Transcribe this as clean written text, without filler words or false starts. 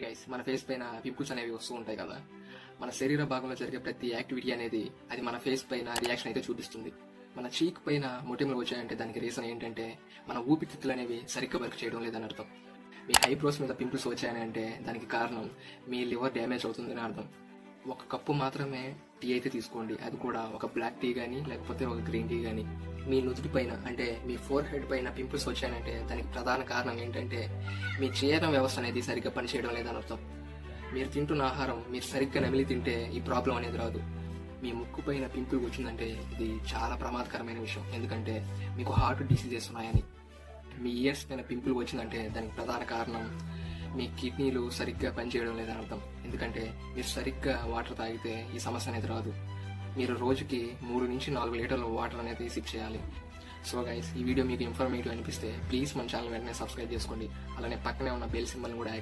Guys, మన face పైన pimples అనేవి వస్తూ ఉంటాయి కదా. మన శరీర భాగంలో జరిగే ప్రతి యాక్టివిటీ అనేది అది మన ఫేస్ పైన రియాక్షన్ అయితే చూపిస్తుంది. మన చీక్ పైన మొటిమలు వచ్చాయంటే దానికి రీజన్ ఏంటంటే మన ఊపిరితిత్తులు అనేవి సరిగ్గా వర్క్ చేయడం లేదని అర్థం. మీ ఐబ్రోస్ మీద పింపుల్స్ వచ్చాయని అంటే దానికి కారణం మీ లివర్ డ్యామేజ్ అవుతుందని అర్థం. ఒక కప్పు మాత్రమే టీ అయితే తీసుకోండి, అది కూడా ఒక బ్లాక్ టీ కానీ లేకపోతే ఒక గ్రీన్ టీ కానీ. మీ నుదుటి పైన అంటే మీ ఫోర్ హెడ్ పైన పింపుల్స్ వచ్చాయంటే దానికి ప్రధాన కారణం ఏంటంటే మీ జీర్ణ వ్యవస్థ అనేది సరిగ్గా పనిచేయడం లేదని అర్థం. మీరు తింటున్న ఆహారం మీరు సరిగ్గా నమిలి తింటే ఈ ప్రాబ్లం అనేది రాదు. మీ ముక్కు పైన పింపుల్ వచ్చిందంటే ఇది చాలా ప్రమాదకరమైన విషయం, ఎందుకంటే మీకు హార్ట్ డిసీజెస్ ఉన్నాయని. మీ ఇయర్స్ పైన పింపుల్ వచ్చిందంటే దానికి ప్రధాన కారణం మీ కిడ్నీలు సరిగ్గా పనిచేయడం లేదని అర్థం, ఎందుకంటే మీరు సరిగ్గా వాటర్ తాగితే ఈ సమస్య అనేది రాదు. మీరు రోజుకి 3 నుంచి 4 లీటర్ల వాటర్ అనేది సిప్ చేయాలి. సో గైస్, ఈ వీడియో మీకు ఇన్ఫర్మేటివ్ అనిపిస్తే ప్లీజ్ మన ఛానల్ వెంటనే సబ్స్క్రైబ్ చేసుకోండి. అలానే పక్కనే ఉన్న బెల్ సింబల్ కూడా